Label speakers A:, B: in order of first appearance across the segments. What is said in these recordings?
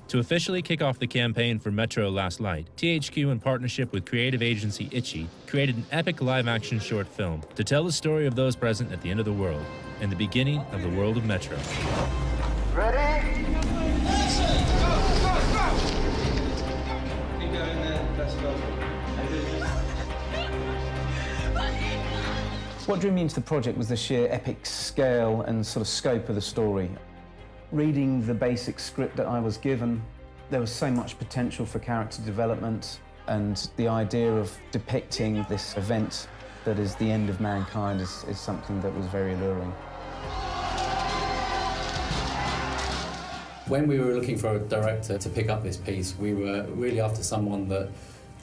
A: To officially kick off the campaign for Metro Last Light, THQ, in partnership with creative agency Itchy, created an epic live-action short film to tell the story of those present at the end of the world and the beginning of the world of Metro.
B: Ready?
C: Keep going there, let's go.
D: What drew me into the project was the sheer epic scale and sort of scope of the story. Reading the basic script that I was given, there was so much potential for character development, and the idea of depicting this event that is the end of mankind is something that was very alluring.
E: When we were looking for a director to pick up this piece, we were really after someone that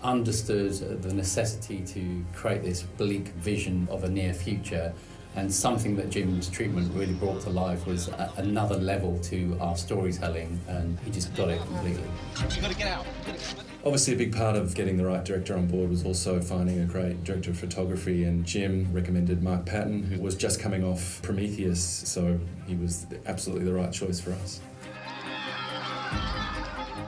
E: understood the necessity to create this bleak vision of a near future, and something that Jim's treatment really brought to life was another level to our storytelling, and he just got it completely.
F: You gotta get out.
G: Obviously, a big part of getting the right director on board was also finding a great director of photography, and Jim recommended Mark Patton, who was just coming off Prometheus, so he was absolutely the right choice for us.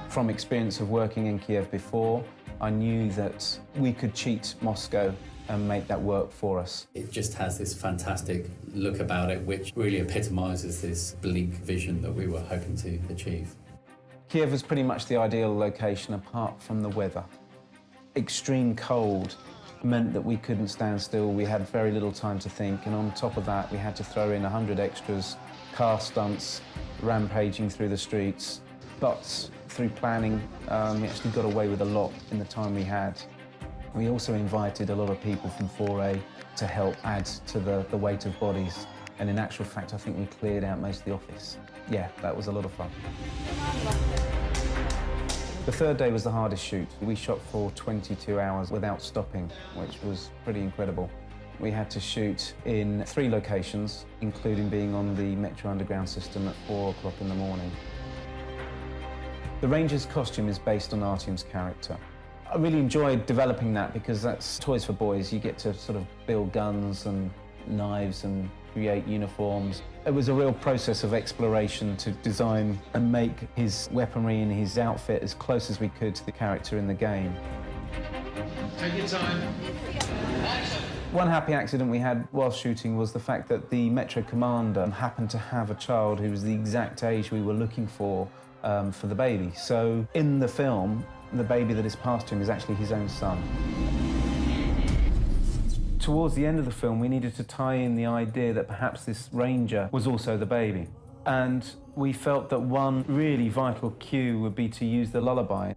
D: From experience of working in Kiev before, I knew that we could cheat Moscow and make that work for us.
E: It just has this fantastic look about it, which really epitomises this bleak vision that we were hoping to achieve.
D: Kiev was pretty much the ideal location apart from the weather. Extreme cold meant that we couldn't stand still, we had very little time to think, and on top of that we had to throw in 100 extras, car stunts, rampaging through the streets. But through planning, we actually got away with a lot in the time we had. We also invited a lot of people from 4A to help add to the weight of bodies. And in actual fact, I think we cleared out most of the office. Yeah, that was a lot of fun. The third day was the hardest shoot. We shot for 22 hours without stopping, which was pretty incredible. We had to shoot in 3 locations, including being on the Metro Underground system at 4 o'clock in the morning. The Ranger's costume is based on Artyom's character. I really enjoyed developing that because that's toys for boys. You get to sort of build guns and knives and create uniforms. It was a real process of exploration to design and make his weaponry and his outfit as close as we could to the character in the game.
C: Take your time.
D: One happy accident we had while shooting was the fact that the Metro commander happened to have a child who was the exact age we were looking for the baby. So in the film, the baby that is passed to him is actually his own son. Towards the end of the film, we needed to tie in the idea that perhaps this ranger was also the baby. And we felt that one really vital cue would be to use the lullaby.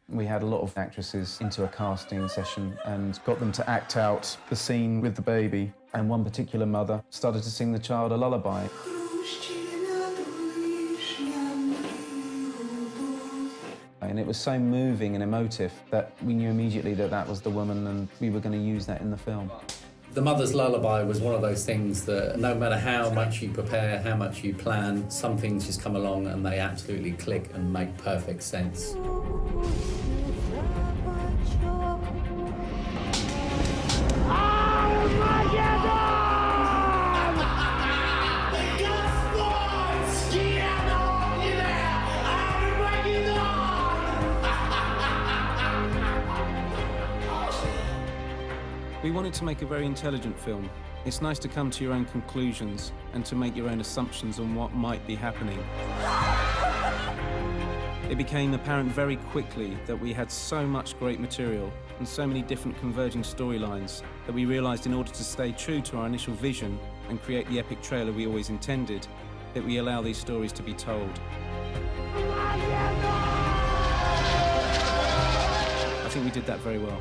D: We had a lot of actresses into a casting session and got them to act out the scene with the baby. And one particular mother started to sing the child a lullaby. And it was so moving and emotive that we knew immediately that that was the woman and we were going to use that in the film.
E: The Mother's Lullaby was one of those things that no matter how much you prepare, how much you plan, some things just come along and they absolutely click and make perfect sense.
H: We wanted to make a very intelligent film. It's nice to come to your own conclusions and to make your own assumptions on what might be happening. It became apparent very quickly that we had so much great material and so many different converging storylines that we realized in order to stay true to our initial vision and create the epic trailer we always intended, that we allow these stories to be told. I think we did that very well.